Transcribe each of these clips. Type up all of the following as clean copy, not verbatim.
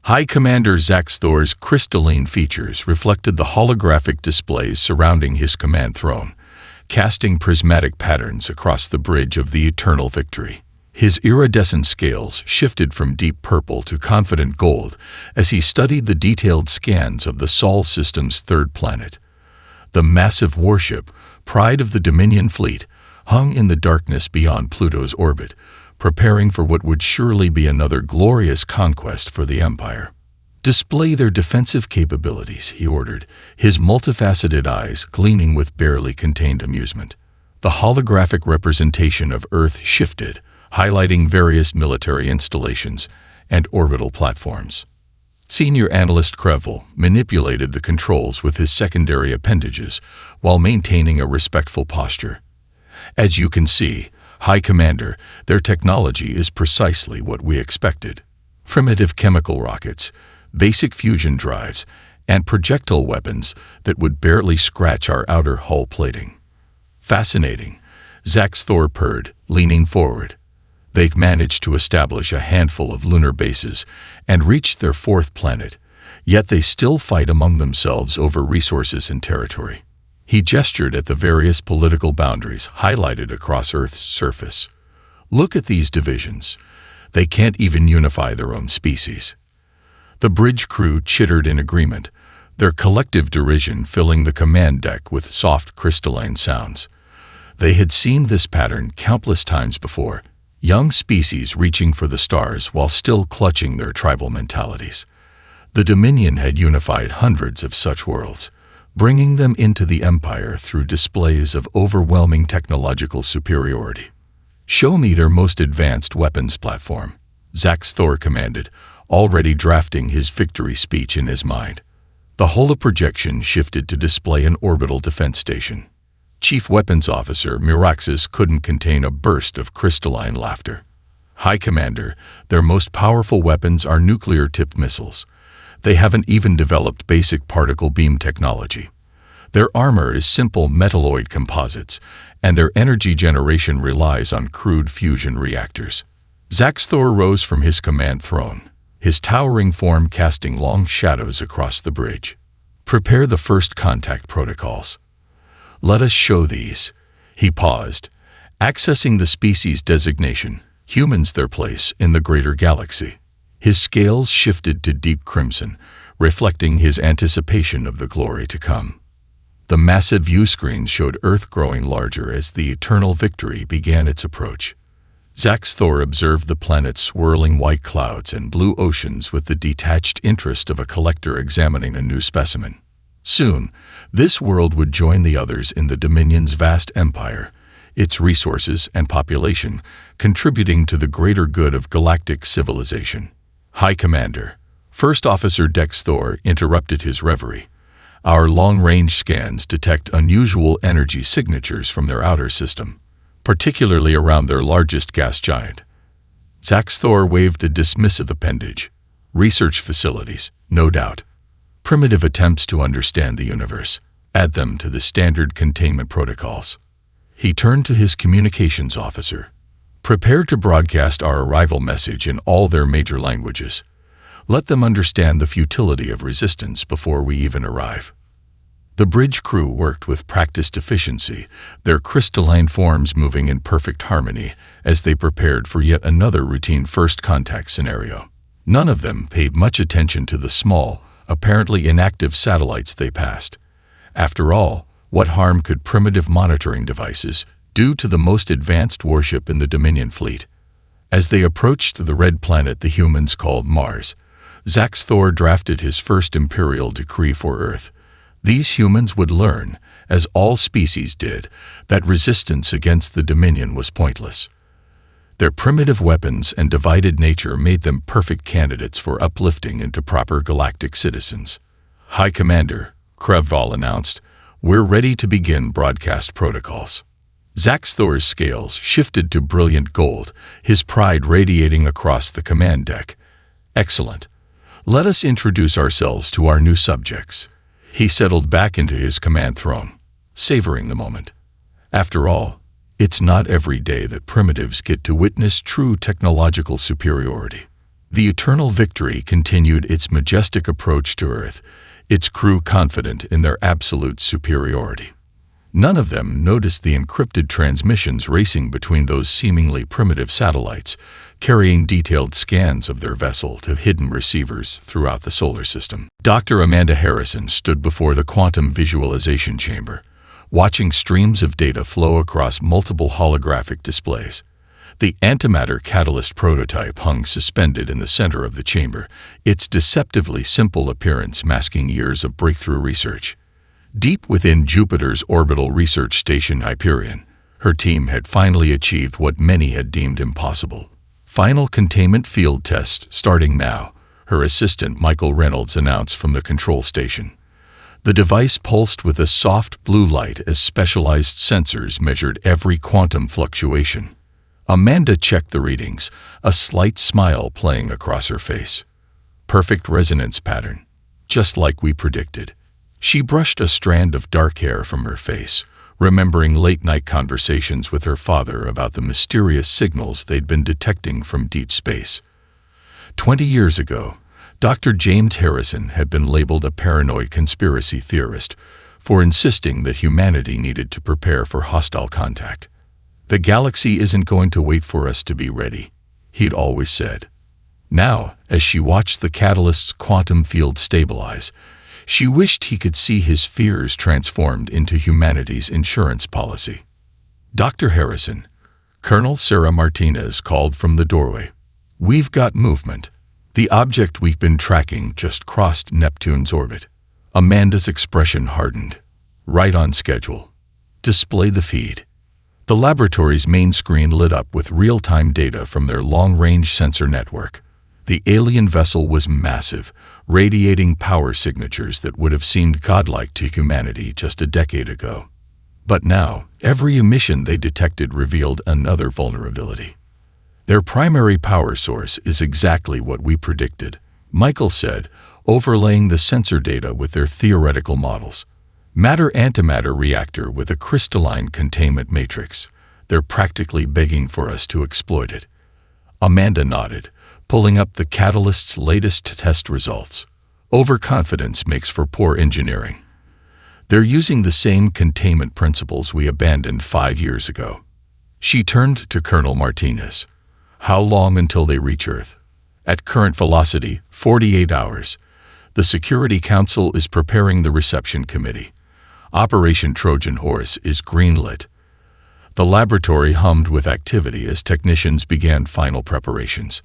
High Commander Zaxthor's crystalline features reflected the holographic displays surrounding his command throne, casting prismatic patterns across the bridge of the eternal victory. His iridescent scales shifted from deep purple to confident gold as he studied the detailed scans of the Sol system's third planet. The massive warship, pride of the Dominion fleet, hung in the darkness beyond Pluto's orbit, preparing for what would surely be another glorious conquest for the Empire. "Display their defensive capabilities," he ordered, his multifaceted eyes gleaming with barely contained amusement. The holographic representation of Earth shifted, highlighting various military installations and orbital platforms. Senior Analyst Krevel manipulated the controls with his secondary appendages while maintaining a respectful posture. "As you can see, High Commander, their technology is precisely what we expected. Primitive chemical rockets, basic fusion drives, and projectile weapons that would barely scratch our outer hull plating." "Fascinating," Zaxthor purred, leaning forward. "They've managed to establish a handful of lunar bases and reached their fourth planet, yet they still fight among themselves over resources and territory." He gestured at the various political boundaries highlighted across Earth's surface. "Look at these divisions. They can't even unify their own species." The bridge crew chittered in agreement, their collective derision filling the command deck with soft crystalline sounds. They had seen this pattern countless times before, young species reaching for the stars while still clutching their tribal mentalities. The Dominion had unified hundreds of such worlds, bringing them into the Empire through displays of overwhelming technological superiority. "Show me their most advanced weapons platform," Zaxthor commanded, already drafting his victory speech in his mind. The holoprojection shifted to display an orbital defense station. Chief Weapons Officer Miraxis couldn't contain a burst of crystalline laughter. "High Commander, their most powerful weapons are nuclear-tipped missiles. They haven't even developed basic particle beam technology. Their armor is simple metalloid composites, and their energy generation relies on crude fusion reactors." Zaxthor rose from his command throne, his towering form casting long shadows across the bridge. "Prepare the first contact protocols. Let us show these." He paused, accessing the species designation, humans their place in the greater galaxy. His scales shifted to deep crimson, reflecting his anticipation of the glory to come. The massive view screens showed Earth growing larger as the eternal victory began its approach. Zaxthor observed the planet's swirling white clouds and blue oceans with the detached interest of a collector examining a new specimen. Soon, this world would join the others in the Dominion's vast empire, its resources and population contributing to the greater good of galactic civilization. "High Commander," First Officer Dexthor interrupted his reverie. "Our long-range scans detect unusual energy signatures from their outer system, particularly around their largest gas giant." Zaxthor waved a dismissive appendage. "Research facilities, no doubt. Primitive attempts to understand the universe. Add them to the standard containment protocols." He turned to his communications officer. "Prepare to broadcast our arrival message in all their major languages. Let them understand the futility of resistance before we even arrive." The bridge crew worked with practiced efficiency, their crystalline forms moving in perfect harmony as they prepared for yet another routine first contact scenario. None of them paid much attention to the small, apparently inactive satellites they passed. After all, what harm could primitive monitoring devices do to the most advanced warship in the Dominion fleet? As they approached the red planet the humans called Mars, Zaxthor drafted his first imperial decree for Earth. These humans would learn, as all species did, that resistance against the Dominion was pointless. Their primitive weapons and divided nature made them perfect candidates for uplifting into proper galactic citizens. "High Commander," Kreval announced, "we're ready to begin broadcast protocols." Zaxthor's scales shifted to brilliant gold, his pride radiating across the command deck. "Excellent. Let us introduce ourselves to our new subjects." He settled back into his command throne, savoring the moment. After all, it's not every day that primitives get to witness true technological superiority. The Eternal Victory continued its majestic approach to Earth, its crew confident in their absolute superiority. None of them noticed the encrypted transmissions racing between those seemingly primitive satellites, carrying detailed scans of their vessel to hidden receivers throughout the solar system. Dr. Amanda Harrison stood before the quantum visualization chamber, watching streams of data flow across multiple holographic displays. The antimatter catalyst prototype hung suspended in the center of the chamber, its deceptively simple appearance masking years of breakthrough research. Deep within Jupiter's orbital research station Hyperion, her team had finally achieved what many had deemed impossible. Final containment field test starting now, her assistant Michael Reynolds announced from the control station. The device pulsed with a soft blue light as specialized sensors measured every quantum fluctuation. Amanda checked the readings, a slight smile playing across her face. Perfect resonance pattern, just like we predicted. She brushed a strand of dark hair from her face, remembering late-night conversations with her father about the mysterious signals they'd been detecting from deep space. 20 years ago, Dr. James Harrison had been labeled a paranoid conspiracy theorist for insisting that humanity needed to prepare for hostile contact. "The galaxy isn't going to wait for us to be ready," he'd always said. Now, as she watched the catalyst's quantum field stabilize, she wished he could see his fears transformed into humanity's insurance policy. "Dr. Harrison," Colonel Sarah Martinez called from the doorway. "We've got movement. The object we've been tracking just crossed Neptune's orbit." Amanda's expression hardened. "Right on schedule. Display the feed." The laboratory's main screen lit up with real-time data from their long-range sensor network. The alien vessel was massive, radiating power signatures that would have seemed godlike to humanity just a decade ago. But now, every emission they detected revealed another vulnerability. "Their primary power source is exactly what we predicted," Michael said, overlaying the sensor data with their theoretical models. "Matter-antimatter reactor with a crystalline containment matrix. They're practically begging for us to exploit it." Amanda nodded, pulling up the catalyst's latest test results. "Overconfidence makes for poor engineering. They're using the same containment principles we abandoned 5 years ago." She turned to Colonel Martinez. "How long until they reach Earth?" "At current velocity, 48 hours. The Security Council is preparing the reception committee. Operation Trojan Horse is greenlit." The laboratory hummed with activity as technicians began final preparations.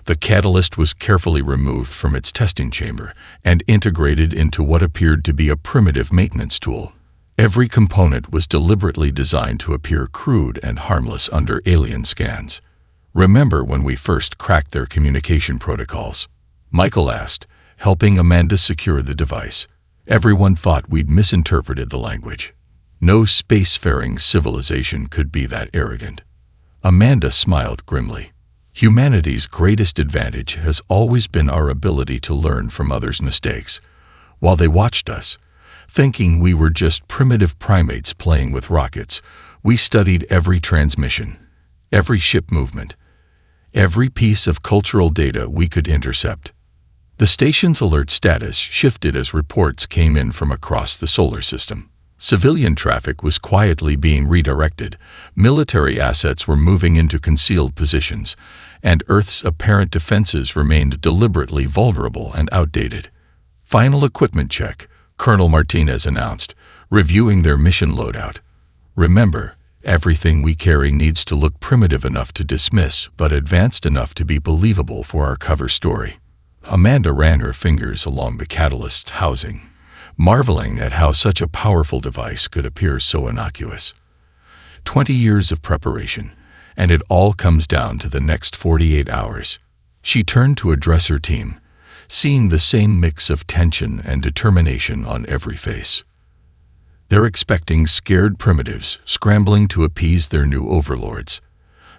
The catalyst was carefully removed from its testing chamber and integrated into what appeared to be a primitive maintenance tool. Every component was deliberately designed to appear crude and harmless under alien scans. "Remember when we first cracked their communication protocols?" Michael asked, helping Amanda secure the device. "Everyone thought we'd misinterpreted the language. No spacefaring civilization could be that arrogant." Amanda smiled grimly. "Humanity's greatest advantage has always been our ability to learn from others' mistakes. While they watched us, thinking we were just primitive primates playing with rockets, we studied every transmission, every ship movement, every piece of cultural data we could intercept." The station's alert status shifted as reports came in from across the solar system. Civilian traffic was quietly being redirected, military assets were moving into concealed positions, and Earth's apparent defenses remained deliberately vulnerable and outdated. "Final equipment check," Colonel Martinez announced, reviewing their mission loadout. "Remember, everything we carry needs to look primitive enough to dismiss, but advanced enough to be believable for our cover story." Amanda ran her fingers along the catalyst's housing, marveling at how such a powerful device could appear so innocuous. 20 years of preparation, and it all comes down to the next 48 hours. She turned to address her team, seeing the same mix of tension and determination on every face. They're expecting scared primitives scrambling to appease their new overlords.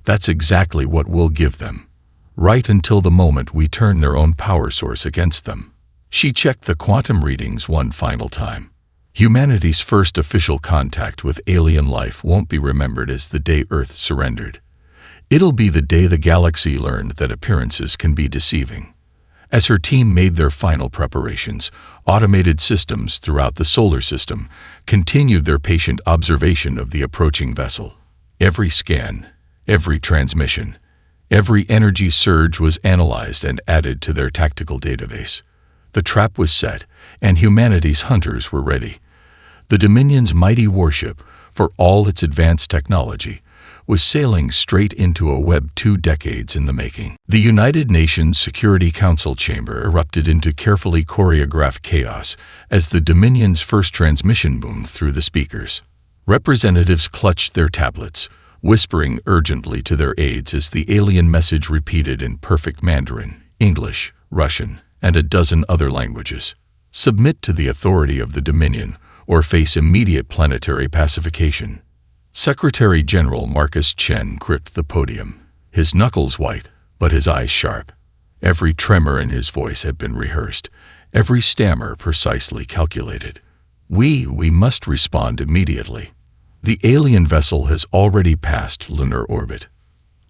That's exactly what we'll give them, right until the moment we turn their own power source against them. She checked the quantum readings one final time. Humanity's first official contact with alien life won't be remembered as the day Earth surrendered. It'll be the day the galaxy learned that appearances can be deceiving. As her team made their final preparations, automated systems throughout the solar system continued their patient observation of the approaching vessel. Every scan, every transmission, every energy surge was analyzed and added to their tactical database. The trap was set, and humanity's hunters were ready. The Dominion's mighty warship, for all its advanced technology, was sailing straight into a web 2 decades in the making. The United Nations Security Council chamber erupted into carefully choreographed chaos as the Dominion's first transmission boomed through the speakers. Representatives clutched their tablets, whispering urgently to their aides as the alien message repeated in perfect Mandarin, English, Russian, and a dozen other languages. Submit to the authority of the Dominion, or face immediate planetary pacification. Secretary General Marcus Chen gripped the podium, his knuckles white, but his eyes sharp. Every tremor in his voice had been rehearsed, every stammer precisely calculated. We must respond immediately. The alien vessel has already passed lunar orbit.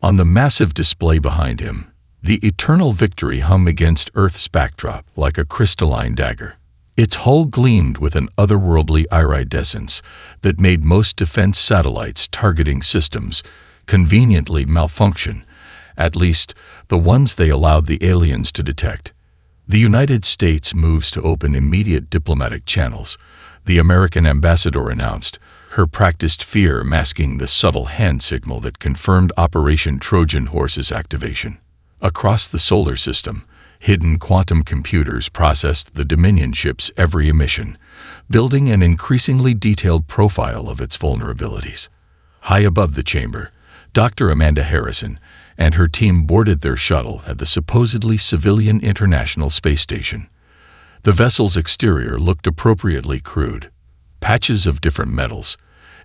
On the massive display behind him, the Eternal Victory hummed against Earth's backdrop like a crystalline dagger. Its hull gleamed with an otherworldly iridescence that made most defense satellites targeting systems conveniently malfunction, at least the ones they allowed the aliens to detect. The United States moves to open immediate diplomatic channels, the American ambassador announced, her practiced fear masking the subtle hand signal that confirmed Operation Trojan Horse's activation. Across the solar system, hidden quantum computers processed the Dominion ship's every emission, building an increasingly detailed profile of its vulnerabilities. High above the chamber, Dr. Amanda Harrison and her team boarded their shuttle at the supposedly civilian International Space Station. The vessel's exterior looked appropriately crude. Patches of different metals,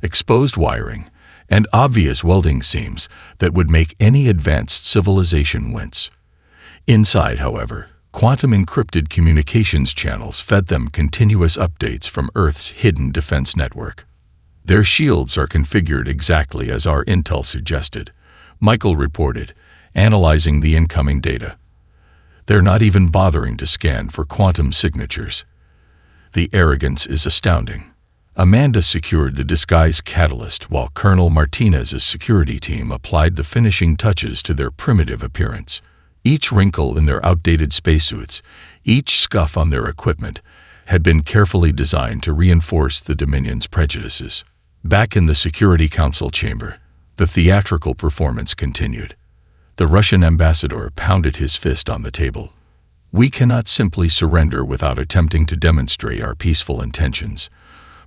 exposed wiring, and obvious welding seams that would make any advanced civilization wince. Inside, however, quantum-encrypted communications channels fed them continuous updates from Earth's hidden defense network. Their shields are configured exactly as our intel suggested, Michael reported, analyzing the incoming data. They're not even bothering to scan for quantum signatures. The arrogance is astounding. Amanda secured the disguise catalyst while Colonel Martinez's security team applied the finishing touches to their primitive appearance. Each wrinkle in their outdated spacesuits, each scuff on their equipment, had been carefully designed to reinforce the Dominion's prejudices. Back in the Security Council chamber, the theatrical performance continued. The Russian ambassador pounded his fist on the table. We cannot simply surrender without attempting to demonstrate our peaceful intentions.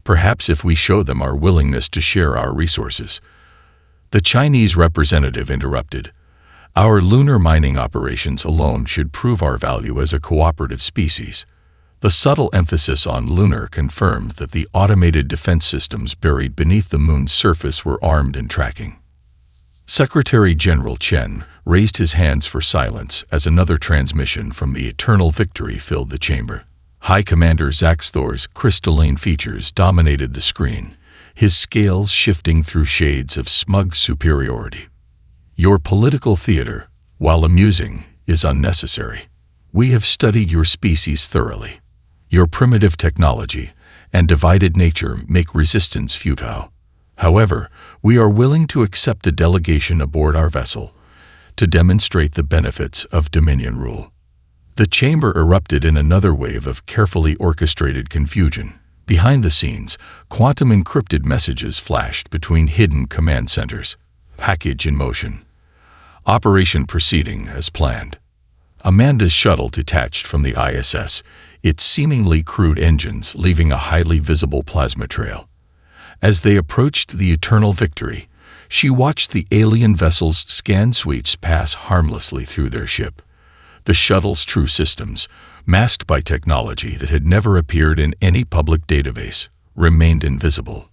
Perhaps if we show them our willingness to share our resources. The Chinese representative interrupted. Our lunar mining operations alone should prove our value as a cooperative species. The subtle emphasis on lunar confirmed that the automated defense systems buried beneath the moon's surface were armed and tracking. Secretary General Chen raised his hands for silence as another transmission from the Eternal Victory filled the chamber. High Commander Zax Thor's crystalline features dominated the screen, his scales shifting through shades of smug superiority. Your political theater, while amusing, is unnecessary. We have studied your species thoroughly. Your primitive technology and divided nature make resistance futile. However, we are willing to accept a delegation aboard our vessel to demonstrate the benefits of Dominion rule. The chamber erupted in another wave of carefully orchestrated confusion. Behind the scenes, quantum-encrypted messages flashed between hidden command centers. Package in motion. Operation proceeding as planned. Amanda's shuttle detached from the ISS, its seemingly crude engines leaving a highly visible plasma trail. As they approached the Eternal Victory, she watched the alien vessel's scan suites pass harmlessly through their ship. The shuttle's true systems, masked by technology that had never appeared in any public database, remained invisible.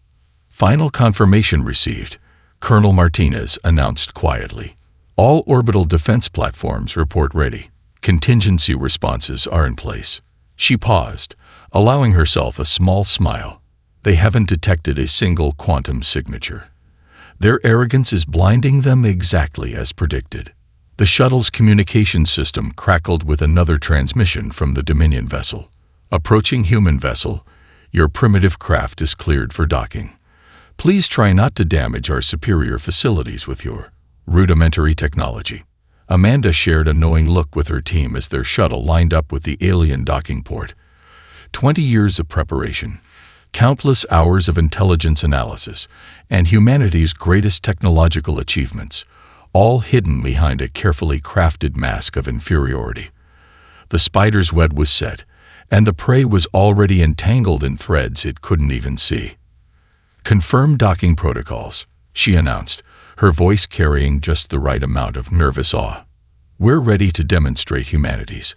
Final confirmation received, Colonel Martinez announced quietly. All orbital defense platforms report ready. Contingency responses are in place. She paused, allowing herself a small smile. They haven't detected a single quantum signature. Their arrogance is blinding them exactly as predicted. The shuttle's communication system crackled with another transmission from the Dominion vessel. Approaching human vessel, your primitive craft is cleared for docking. Please try not to damage our superior facilities with your rudimentary technology. Amanda shared a knowing look with her team as their shuttle lined up with the alien docking port. 20 years of preparation, countless hours of intelligence analysis, and humanity's greatest technological achievements, all hidden behind a carefully crafted mask of inferiority. The spider's web was set, and the prey was already entangled in threads it couldn't even see. "Confirm docking protocols," she announced, her voice carrying just the right amount of nervous awe. "We're ready to demonstrate humanity's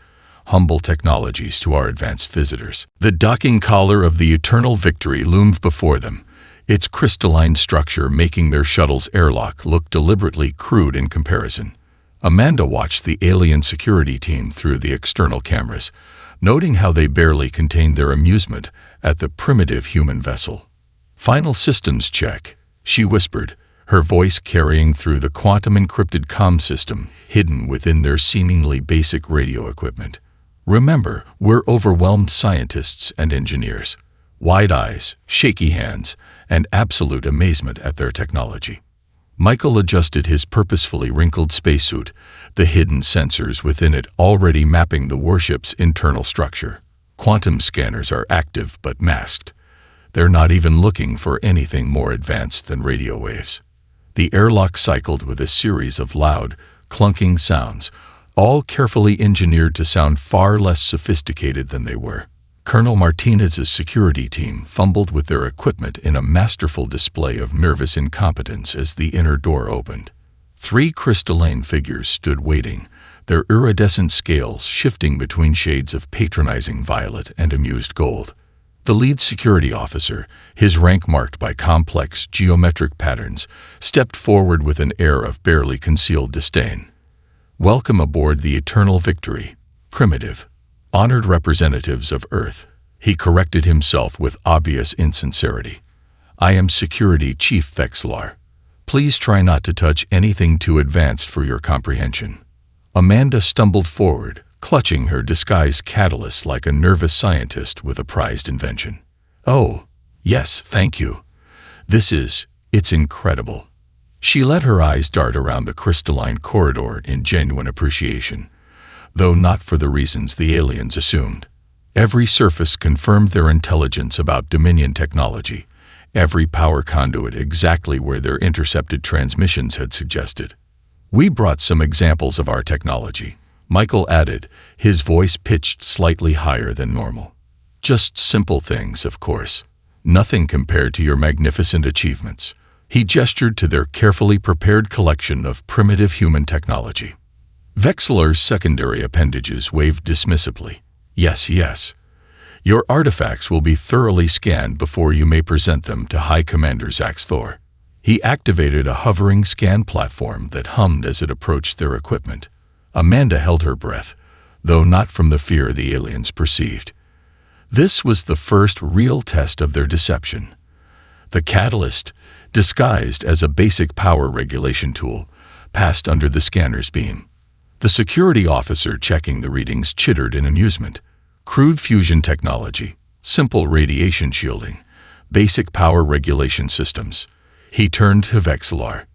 humble technologies to our advanced visitors." The docking collar of the Eternal Victory loomed before them, its crystalline structure making their shuttle's airlock look deliberately crude in comparison. Amanda watched the alien security team through the external cameras, noting how they barely contained their amusement at the primitive human vessel. "Final systems check," she whispered, her voice carrying through the quantum-encrypted comm system hidden within their seemingly basic radio equipment. "Remember, we're overwhelmed scientists and engineers." Wide eyes, shaky hands, and absolute amazement at their technology. Michael adjusted his purposefully wrinkled spacesuit, the hidden sensors within it already mapping the warship's internal structure. Quantum scanners are active but masked. They're not even looking for anything more advanced than radio waves. The airlock cycled with a series of loud, clunking sounds, all carefully engineered to sound far less sophisticated than they were. Colonel Martinez's security team fumbled with their equipment in a masterful display of nervous incompetence as the inner door opened. 3 crystalline figures stood waiting, their iridescent scales shifting between shades of patronizing violet and amused gold. The lead security officer, his rank marked by complex geometric patterns, stepped forward with an air of barely concealed disdain. "Welcome aboard the Eternal Victory, primitive, honored representatives of Earth," he corrected himself with obvious insincerity. "I am Security Chief Vexlar. Please try not to touch anything too advanced for your comprehension." Amanda stumbled forward, clutching her disguised catalyst like a nervous scientist with a prized invention. "Oh, yes, thank you. It's incredible." She let her eyes dart around the crystalline corridor in genuine appreciation, though not for the reasons the aliens assumed. Every surface confirmed their intelligence about Dominion technology, every power conduit exactly where their intercepted transmissions had suggested. "We brought some examples of our technology," Michael added, his voice pitched slightly higher than normal. "Just simple things, of course. Nothing compared to your magnificent achievements." He gestured to their carefully prepared collection of primitive human technology. Vexlar's secondary appendages waved dismissively. Yes. Your artifacts will be thoroughly scanned before you may present them to High Commander Zax Thor." He activated a hovering scan platform that hummed as it approached their equipment. Amanda held her breath, though not from the fear the aliens perceived. This was the first real test of their deception. The catalyst, disguised as a basic power regulation tool, passed under the scanner's beam. The security officer checking the readings chittered in amusement. Crude fusion technology, simple radiation shielding, basic power regulation systems. He turned to Vexlar.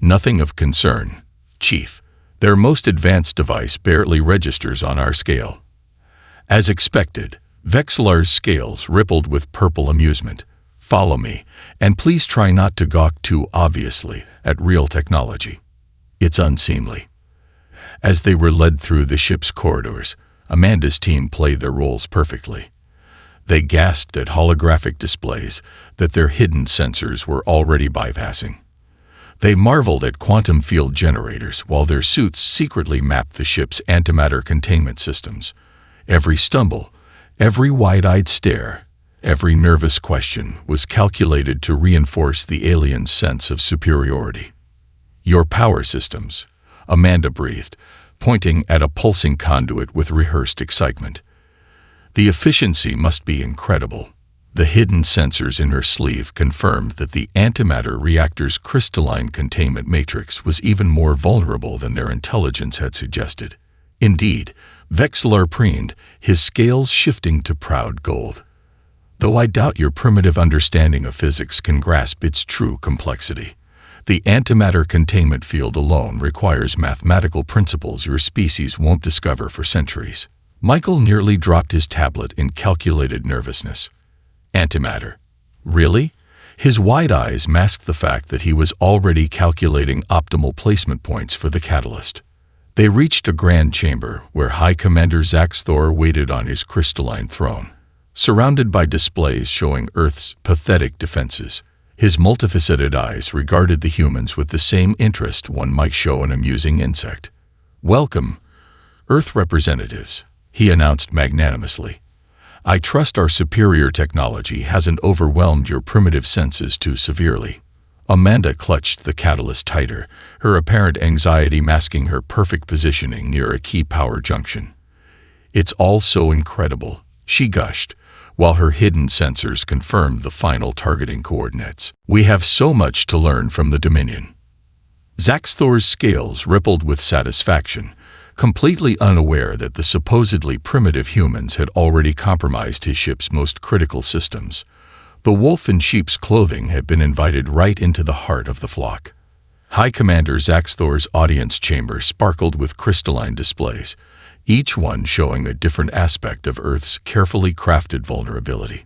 "Nothing of concern, Chief. Their most advanced device barely registers on our scale." As expected, Vexlar's scales rippled with purple amusement. "Follow me, and please try not to gawk too obviously at real technology. It's unseemly." As they were led through the ship's corridors, Amanda's team played their roles perfectly. They gasped at holographic displays that their hidden sensors were already bypassing. They marveled at quantum field generators while their suits secretly mapped the ship's antimatter containment systems. Every stumble, every wide-eyed stare, every nervous question was calculated to reinforce the alien's sense of superiority. "Your power systems," Amanda breathed, pointing at a pulsing conduit with rehearsed excitement. "The efficiency must be incredible." The hidden sensors in her sleeve confirmed that the antimatter reactor's crystalline containment matrix was even more vulnerable than their intelligence had suggested. Indeed, Vexlar preened, his scales shifting to proud gold. Though I doubt your primitive understanding of physics can grasp its true complexity. The antimatter containment field alone requires mathematical principles your species won't discover for centuries. Michael nearly dropped his tablet in calculated nervousness. Antimatter. Really? His wide eyes masked the fact that he was already calculating optimal placement points for the catalyst. They reached a grand chamber where High Commander Zaxthor waited on his crystalline throne. Surrounded by displays showing Earth's pathetic defenses, his multifaceted eyes regarded the humans with the same interest one might show an amusing insect. "Welcome, Earth representatives," he announced magnanimously. "I trust our superior technology hasn't overwhelmed your primitive senses too severely." Amanda clutched the catalyst tighter, her apparent anxiety masking her perfect positioning near a key power junction. "It's all so incredible," she gushed, while her hidden sensors confirmed the final targeting coordinates. "We have so much to learn from the Dominion." Zaxthor's scales rippled with satisfaction, completely unaware that the supposedly primitive humans had already compromised his ship's most critical systems. The wolf in sheep's clothing had been invited right into the heart of the flock. High Commander Zaxthor's audience chamber sparkled with crystalline displays, each one showing a different aspect of Earth's carefully crafted vulnerability.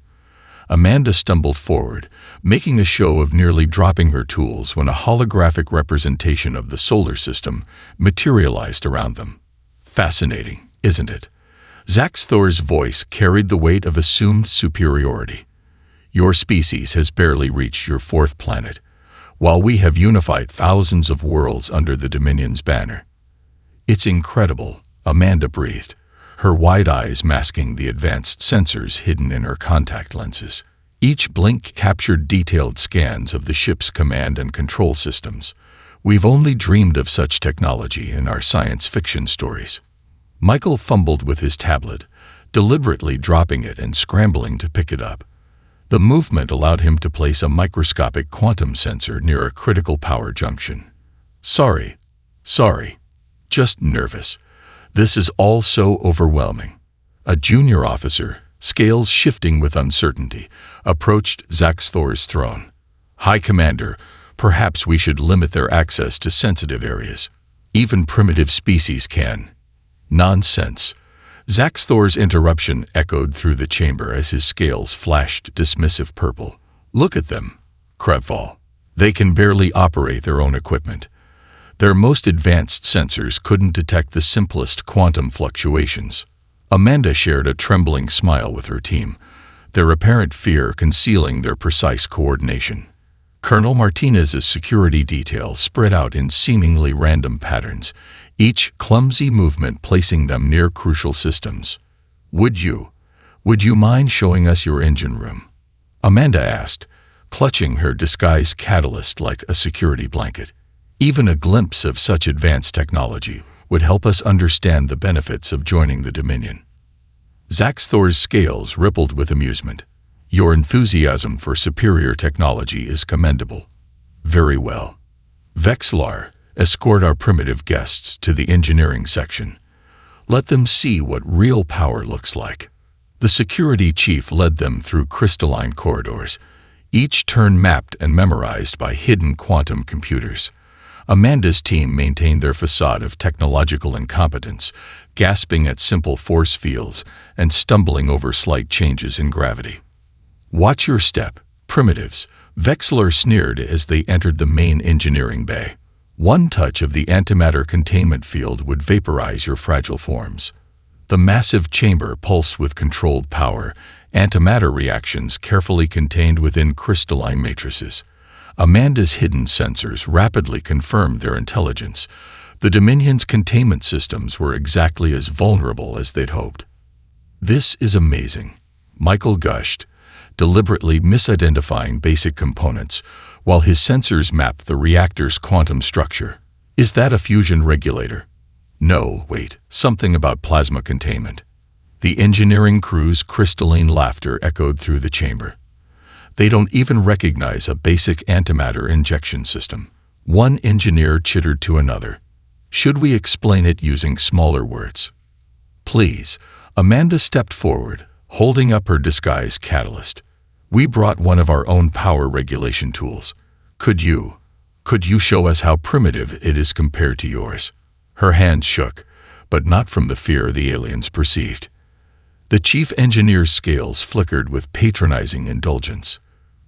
Amanda stumbled forward, making a show of nearly dropping her tools when a holographic representation of the solar system materialized around them. "Fascinating, isn't it?" Zaxthor's voice carried the weight of assumed superiority. "Your species has barely reached your fourth planet, while we have unified thousands of worlds under the Dominion's banner." "It's incredible," Amanda breathed, her wide eyes masking the advanced sensors hidden in her contact lenses. Each blink captured detailed scans of the ship's command and control systems. "We've only dreamed of such technology in our science fiction stories." Michael fumbled with his tablet, deliberately dropping it and scrambling to pick it up. The movement allowed him to place a microscopic quantum sensor near a critical power junction. Sorry. Just nervous. This is all so overwhelming." A junior officer, scales shifting with uncertainty, approached Zaxthor's throne. "High Commander, perhaps we should limit their access to sensitive areas. Even primitive species can." "Nonsense." Zaxthor's interruption echoed through the chamber as his scales flashed dismissive purple. "Look at them, Krevval. They can barely operate their own equipment. Their most advanced sensors couldn't detect the simplest quantum fluctuations." Amanda shared a trembling smile with her team, their apparent fear concealing their precise coordination. Colonel Martinez's security detail spread out in seemingly random patterns, each clumsy movement placing them near crucial systems. Would you mind showing us your engine room?" Amanda asked, clutching her disguised catalyst like a security blanket. Even a glimpse of such advanced technology would help us understand the benefits of joining the Dominion. Zaxthor's scales rippled with amusement. "Your enthusiasm for superior technology is commendable." "Very well. Vexlar, escort our primitive guests to the engineering section. Let them see what real power looks like." The security chief led them through crystalline corridors, each turn mapped and memorized by hidden quantum computers. Amanda's team maintained their facade of technological incompetence, gasping at simple force fields and stumbling over slight changes in gravity. "Watch your step, primitives," Vexlar sneered as they entered the main engineering bay. "One touch of the antimatter containment field would vaporize your fragile forms." The massive chamber pulsed with controlled power, antimatter reactions carefully contained within crystalline matrices. Amanda's hidden sensors rapidly confirmed their intelligence. The Dominion's containment systems were exactly as vulnerable as they'd hoped. "This is amazing," Michael gushed, deliberately misidentifying basic components, while his sensors mapped the reactor's quantum structure. "Is that a fusion regulator?" "No, wait, something about plasma containment." The engineering crew's crystalline laughter echoed through the chamber. They don't even recognize a basic antimatter injection system. One engineer chittered to another. Should we explain it using smaller words? Please. Amanda stepped forward, holding up her disguised catalyst. We brought one of our own power regulation tools. Could you show us how primitive it is compared to yours? Her hands shook, but not from the fear the aliens perceived. The chief engineer's scales flickered with patronizing indulgence.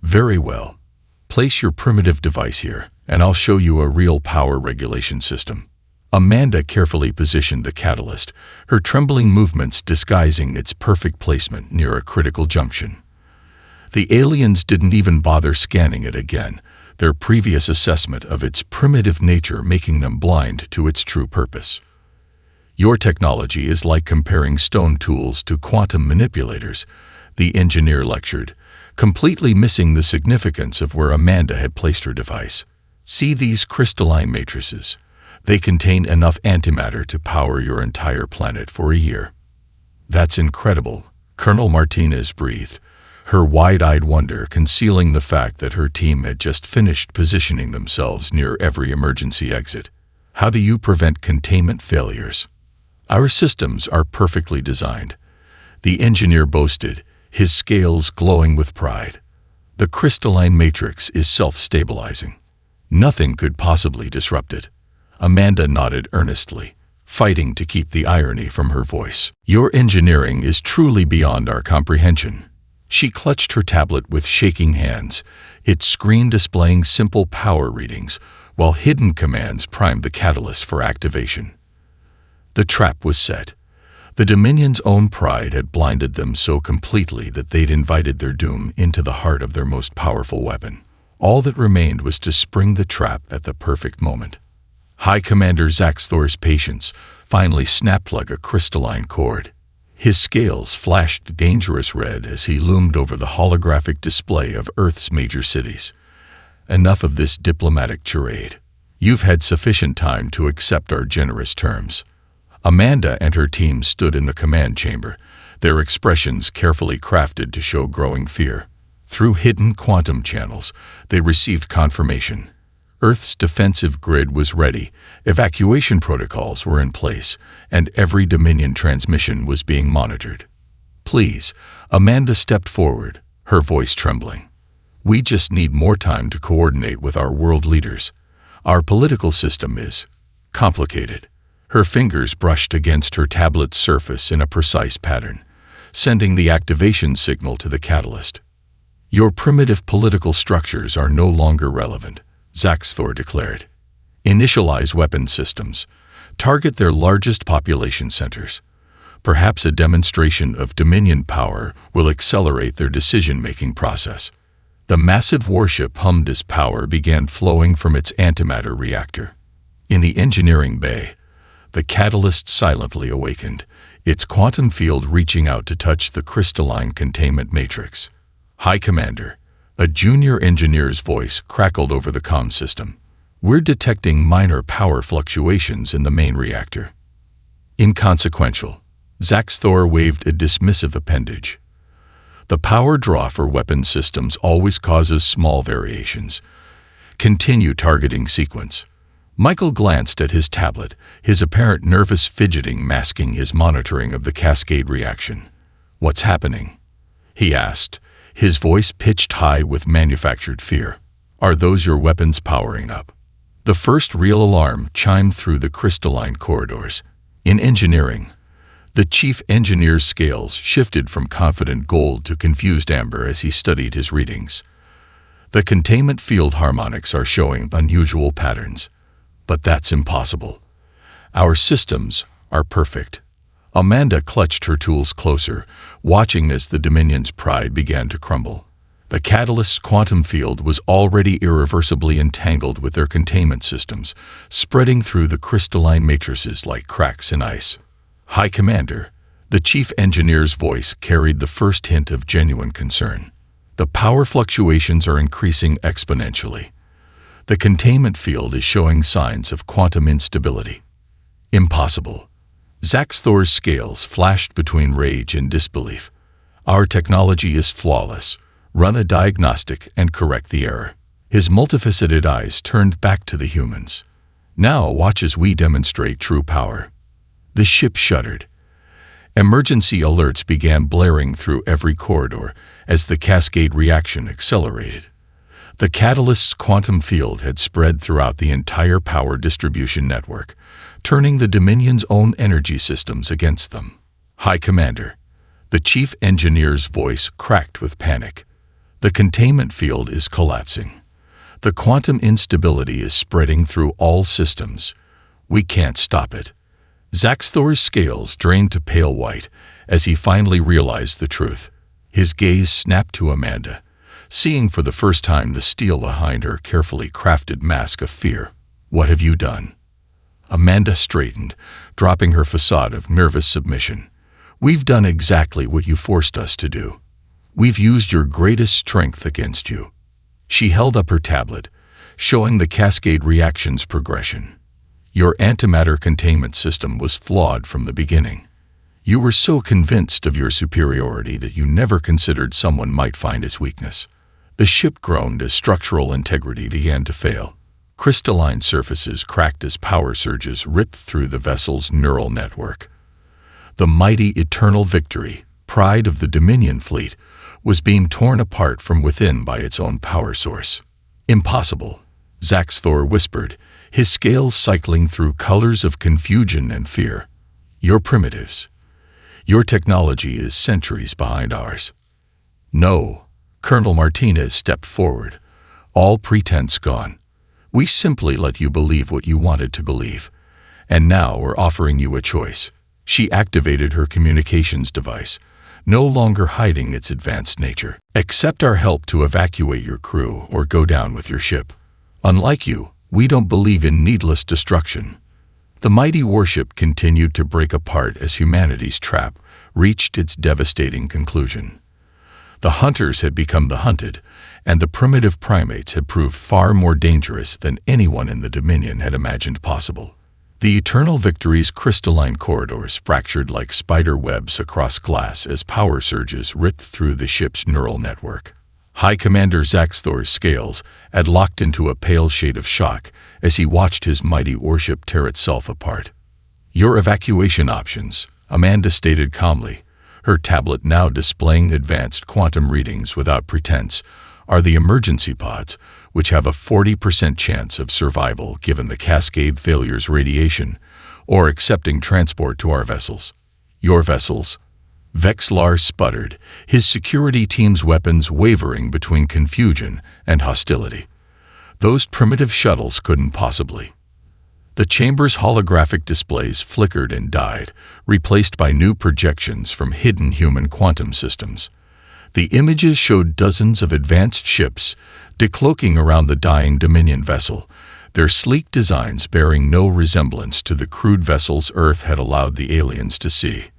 Very well. Place your primitive device here, and I'll show you a real power regulation system. Amanda carefully positioned the catalyst, her trembling movements disguising its perfect placement near a critical junction. The aliens didn't even bother scanning it again, their previous assessment of its primitive nature making them blind to its true purpose. Your technology is like comparing stone tools to quantum manipulators, the engineer lectured, completely missing the significance of where Amanda had placed her device. See these crystalline matrices. They contain enough antimatter to power your entire planet for a year. That's incredible, Colonel Martinez breathed, her wide-eyed wonder concealing the fact that her team had just finished positioning themselves near every emergency exit. How do you prevent containment failures? Our systems are perfectly designed, the engineer boasted, his scales glowing with pride. The crystalline matrix is self-stabilizing. Nothing could possibly disrupt it. Amanda nodded earnestly, fighting to keep the irony from her voice. Your engineering is truly beyond our comprehension. She clutched her tablet with shaking hands, its screen displaying simple power readings, while hidden commands primed the catalyst for activation. The trap was set. The Dominion's own pride had blinded them so completely that they'd invited their doom into the heart of their most powerful weapon. All that remained was to spring the trap at the perfect moment. High Commander Zaxthor's patience finally snapped like a crystalline cord. His scales flashed dangerous red as he loomed over the holographic display of Earth's major cities. Enough of this diplomatic charade. You've had sufficient time to accept our generous terms. Amanda and her team stood in the command chamber, their expressions carefully crafted to show growing fear. Through hidden quantum channels, they received confirmation. Earth's defensive grid was ready, evacuation protocols were in place, and every Dominion transmission was being monitored. Please, Amanda stepped forward, her voice trembling. We just need more time to coordinate with our world leaders. Our political system is complicated. Her fingers brushed against her tablet's surface in a precise pattern, sending the activation signal to the catalyst. Your primitive political structures are no longer relevant, Zaxthor declared. Initialize weapon systems. Target their largest population centers. Perhaps a demonstration of Dominion power will accelerate their decision-making process. The massive warship hummed as power began flowing from its antimatter reactor. In the engineering bay, the catalyst silently awakened, its quantum field reaching out to touch the crystalline containment matrix. High Commander, a junior engineer's voice crackled over the comm system. We're detecting minor power fluctuations in the main reactor. Inconsequential. Zaxthor waved a dismissive appendage. The power draw for weapon systems always causes small variations. Continue targeting sequence. Michael glanced at his tablet, his apparent nervous fidgeting masking his monitoring of the cascade reaction. What's happening? He asked, his voice pitched high with manufactured fear. Are those your weapons powering up? The first real alarm chimed through the crystalline corridors. In engineering, the chief engineer's scales shifted from confident gold to confused amber as he studied his readings. The containment field harmonics are showing unusual patterns. But that's impossible. Our systems are perfect. Amanda clutched her tools closer, watching as the Dominion's pride began to crumble. The catalyst's quantum field was already irreversibly entangled with their containment systems, spreading through the crystalline matrices like cracks in ice. High Commander, the chief engineer's voice carried the first hint of genuine concern. The power fluctuations are increasing exponentially. The containment field is showing signs of quantum instability. Impossible. Zaxthor's scales flashed between rage and disbelief. Our technology is flawless. Run a diagnostic and correct the error. His multifaceted eyes turned back to the humans. Now watch as we demonstrate true power. The ship shuddered. Emergency alerts began blaring through every corridor as the cascade reaction accelerated. The catalyst's quantum field had spread throughout the entire power distribution network, turning the Dominion's own energy systems against them. High Commander, the chief engineer's voice cracked with panic. The containment field is collapsing. The quantum instability is spreading through all systems. We can't stop it. Zaxthor's scales drained to pale white as he finally realized the truth. His gaze snapped to Amanda, seeing for the first time the steel behind her carefully crafted mask of fear. What have you done? Amanda straightened, dropping her facade of nervous submission. We've done exactly what you forced us to do. We've used your greatest strength against you. She held up her tablet, showing the cascade reactions progression. Your antimatter containment system was flawed from the beginning. You were so convinced of your superiority that you never considered someone might find its weakness. The ship groaned as structural integrity began to fail. Crystalline surfaces cracked as power surges ripped through the vessel's neural network. The mighty Eternal Victory, pride of the Dominion fleet, was being torn apart from within by its own power source. Impossible, Zaxthor whispered, his scales cycling through colors of confusion and fear. You're primitives. Your technology is centuries behind ours. No, Colonel Martinez stepped forward. All pretense gone. We simply let you believe what you wanted to believe. And now we're offering you a choice. She activated her communications device, no longer hiding its advanced nature. Accept our help to evacuate your crew or go down with your ship. Unlike you, we don't believe in needless destruction. The mighty warship continued to break apart as humanity's trap reached its devastating conclusion. The hunters had become the hunted, and the primitive primates had proved far more dangerous than anyone in the Dominion had imagined possible. The Eternal Victory's crystalline corridors fractured like spider webs across glass as power surges ripped through the ship's neural network. High Commander Zaxthor's scales had locked into a pale shade of shock as he watched his mighty warship tear itself apart. Your evacuation options, Amanda stated calmly, her tablet now displaying advanced quantum readings without pretense, are the emergency pods, which have a 40% chance of survival given the cascade failure's radiation, or accepting transport to our vessels. Your vessels? Vexlar sputtered, his security team's weapons wavering between confusion and hostility. Those primitive shuttles couldn't possibly. The chamber's holographic displays flickered and died, replaced by new projections from hidden human quantum systems. The images showed dozens of advanced ships decloaking around the dying Dominion vessel, their sleek designs bearing no resemblance to the crude vessels Earth had allowed the aliens to see.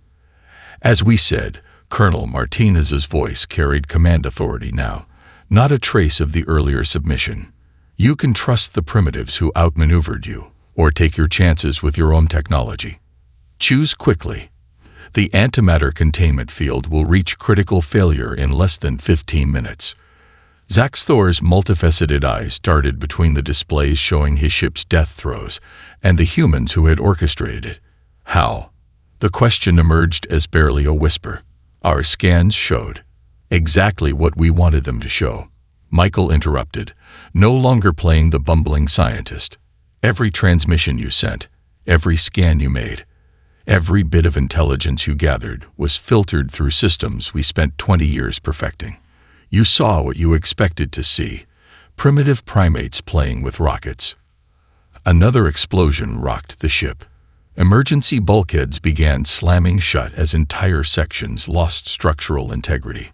As we said, Colonel Martinez's voice carried command authority now, not a trace of the earlier submission. You can trust the primitives who outmaneuvered you, or take your chances with your own technology. Choose quickly. The antimatter containment field will reach critical failure in less than 15 minutes. Zaxthor's multifaceted eyes darted between the displays showing his ship's death throes and the humans who had orchestrated it. How? The question emerged as barely a whisper. Our scans showed exactly what we wanted them to show. Michael interrupted, no longer playing the bumbling scientist. Every transmission you sent, every scan you made, every bit of intelligence you gathered was filtered through systems we spent 20 years perfecting. You saw what you expected to see, primitive primates playing with rockets. Another explosion rocked the ship. Emergency bulkheads began slamming shut as entire sections lost structural integrity.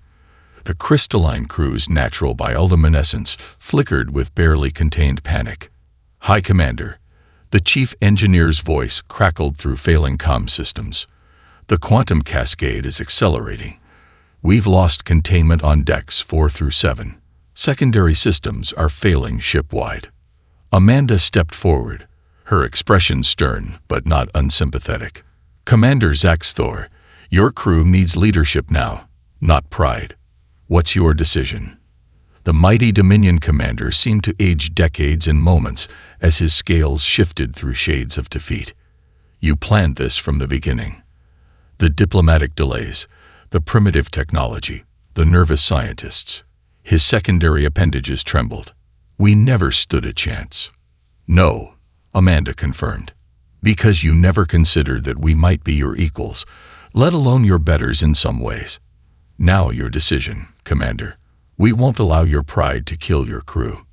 The crystalline crew's natural bioluminescence flickered with barely contained panic. High Commander, the chief engineer's voice crackled through failing comm systems. The quantum cascade is accelerating. We've lost containment on decks 4 through 7. Secondary systems are failing ship-wide. Amanda stepped forward, her expression stern but not unsympathetic. Commander Zaxthor, your crew needs leadership now, not pride. What's your decision? The mighty Dominion commander seemed to age decades in moments as his scales shifted through shades of defeat. You planned this from the beginning. The diplomatic delays, the primitive technology, the nervous scientists. His secondary appendages trembled. We never stood a chance. No, Amanda confirmed. Because you never considered that we might be your equals, let alone your betters in some ways. Now your decision, Commander. We won't allow your pride to kill your crew.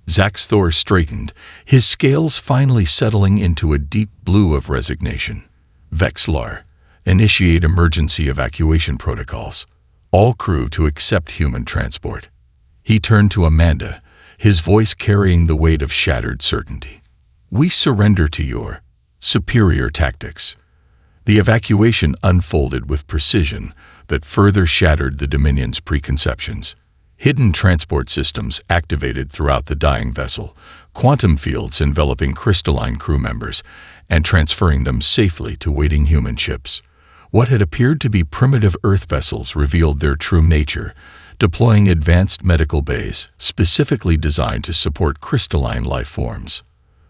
Zaxthor straightened, his scales finally settling into a deep blue of resignation. Vexlar, initiate emergency evacuation protocols. All crew to accept human transport. He turned to Amanda, his voice carrying the weight of shattered certainty. We surrender to your superior tactics. The evacuation unfolded with precision that further shattered the Dominion's preconceptions. Hidden transport systems activated throughout the dying vessel, quantum fields enveloping crystalline crew members and transferring them safely to waiting human ships. What had appeared to be primitive Earth vessels revealed their true nature, deploying advanced medical bays specifically designed to support crystalline life forms.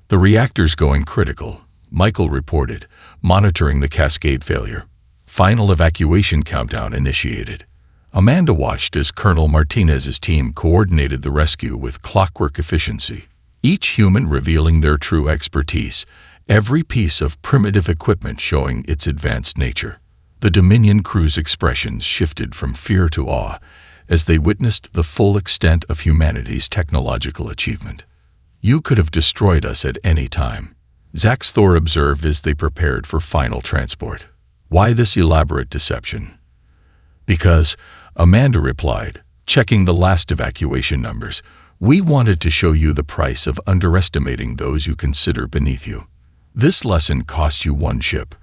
The reactor's going critical, Michael reported, monitoring the cascade failure. Final evacuation countdown initiated. Amanda watched as Colonel Martinez's team coordinated the rescue with clockwork efficiency, each human revealing their true expertise, every piece of primitive equipment showing its advanced nature. The Dominion crew's expressions shifted from fear to awe as they witnessed the full extent of humanity's technological achievement. You could have destroyed us at any time, Zaxthor observed as they prepared for final transport. Why this elaborate deception? Because, Amanda replied, checking the last evacuation numbers, we wanted to show you the price of underestimating those you consider beneath you. This lesson cost you one ship.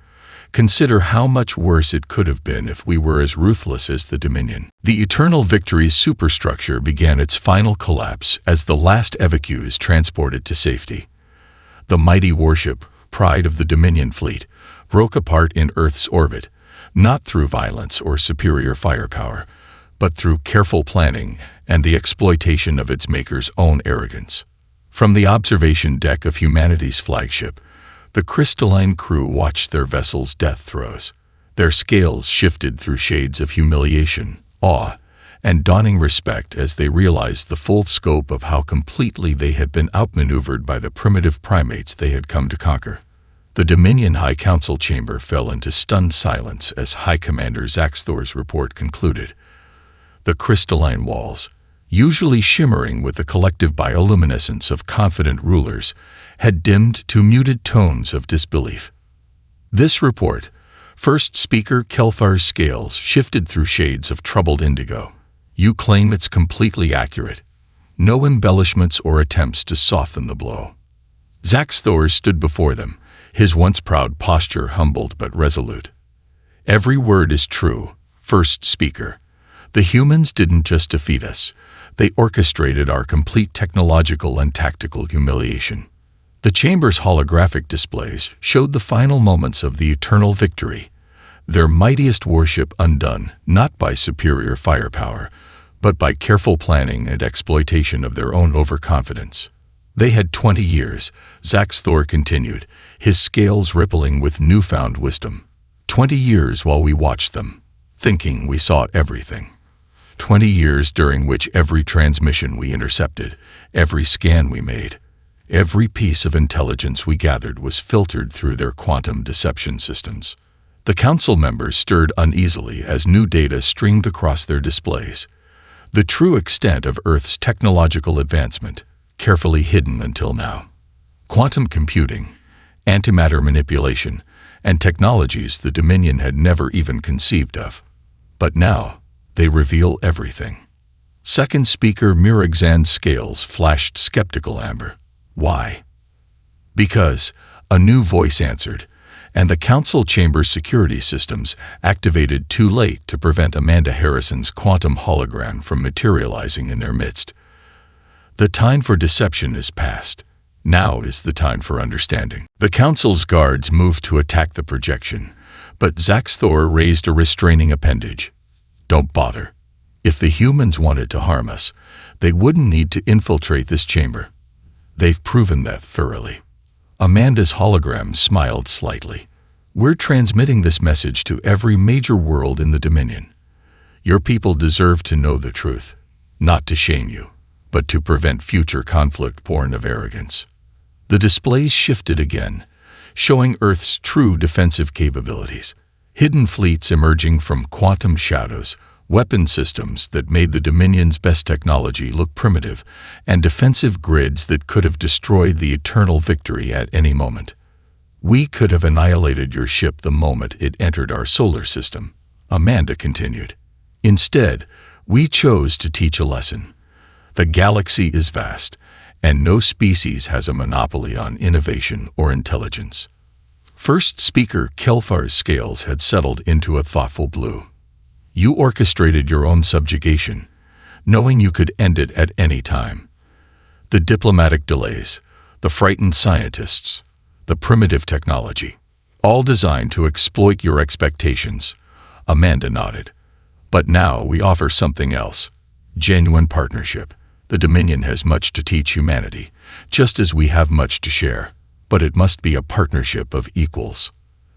Consider how much worse it could have been if we were as ruthless as the Dominion. The Eternal Victory's superstructure began its final collapse as the last evacuee is transported to safety. The mighty warship, pride of the Dominion fleet, broke apart in Earth's orbit, not through violence or superior firepower, but through careful planning and the exploitation of its maker's own arrogance. From the observation deck of humanity's flagship, the crystalline crew watched their vessel's death throes. Their scales shifted through shades of humiliation, awe, and dawning respect as they realized the full scope of how completely they had been outmaneuvered by the primitive primates they had come to conquer. The Dominion High Council chamber fell into stunned silence as High Commander Zaxthor's report concluded. The crystalline walls, usually shimmering with the collective bioluminescence of confident rulers, had dimmed to muted tones of disbelief. This report, first speaker Kelthar's scales shifted through shades of troubled indigo. You claim it's completely accurate. No embellishments or attempts to soften the blow. Zaxthor stood before them, his once proud posture humbled but resolute. Every word is true, first speaker. The humans didn't just defeat us. They orchestrated our complete technological and tactical humiliation. The chamber's holographic displays showed the final moments of the Eternal Victory, their mightiest warship undone not by superior firepower, but by careful planning and exploitation of their own overconfidence. They had 20 years, Zaxthor continued, his scales rippling with newfound wisdom. 20 years while we watched them, thinking we saw everything. 20 years during which every transmission we intercepted, every scan we made, every piece of intelligence we gathered was filtered through their quantum deception systems. The council members stirred uneasily as new data streamed across their displays. The true extent of Earth's technological advancement, carefully hidden until now. Quantum computing, antimatter manipulation, and technologies the Dominion had never even conceived of. But now, they reveal everything. Second speaker Miragzan's scales flashed skeptical amber. Why? Because, a new voice answered, and the council chamber's security systems activated too late to prevent Amanda Harrison's quantum hologram from materializing in their midst. The time for deception is past. Now is the time for understanding. The council's guards moved to attack the projection, But Zaxthor raised a restraining appendage. Don't bother. If the humans wanted to harm us, they wouldn't need to infiltrate this chamber. They've proven that thoroughly. Amanda's hologram smiled slightly. We're transmitting this message to every major world in the Dominion. Your people deserve to know the truth, not to shame you, but to prevent future conflict born of arrogance. The displays shifted again, showing Earth's true defensive capabilities. Hidden fleets emerging from quantum shadows, weapon systems that made the Dominion's best technology look primitive, and defensive grids that could have destroyed the Eternal Victory at any moment. We could have annihilated your ship the moment it entered our solar system, Amanda continued. Instead, we chose to teach a lesson. The galaxy is vast, and no species has a monopoly on innovation or intelligence. First speaker Kelfar's scales had settled into a thoughtful blue. You orchestrated your own subjugation, knowing you could end it at any time. The diplomatic delays, the frightened scientists, the primitive technology, all designed to exploit your expectations. Amanda nodded. But now we offer something else. Genuine partnership. The Dominion has much to teach humanity, just as we have much to share. But it must be a partnership of equals.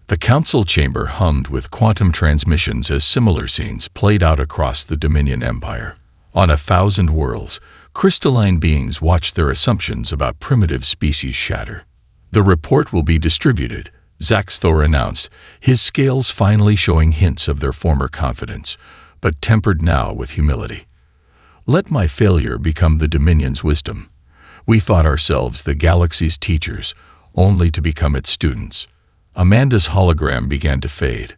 The council chamber hummed with quantum transmissions as similar scenes played out across the Dominion Empire. On 1,000 worlds, crystalline beings watched their assumptions about primitive species shatter. The report will be distributed, Zaxthor announced, his scales finally showing hints of their former confidence, but tempered now with humility. Let my failure become the Dominion's wisdom. We thought ourselves the galaxy's teachers, only to become its students. Amanda's hologram began to fade.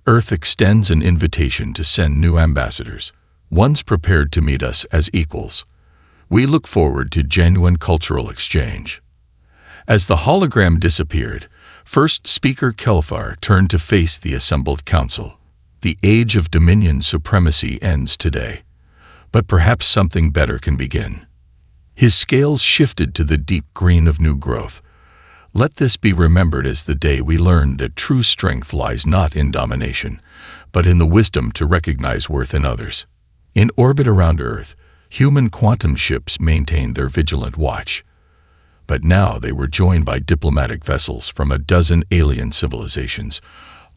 Earth extends an invitation to send new ambassadors, ones prepared to meet us as equals. We look forward to genuine cultural exchange. As the hologram disappeared, first speaker Kelfar turned to face the assembled council. The age of Dominion supremacy ends today, but perhaps something better can begin. His scales shifted to the deep green of new growth. Let this be remembered as the day we learned that true strength lies not in domination, but in the wisdom to recognize worth in others. In orbit around Earth, human quantum ships maintained their vigilant watch. But now they were joined by diplomatic vessels from a dozen alien civilizations,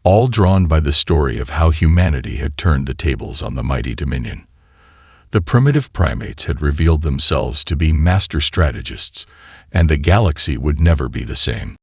all drawn by the story of how humanity had turned the tables on the mighty Dominion. The primitive primates had revealed themselves to be master strategists, and the galaxy would never be the same.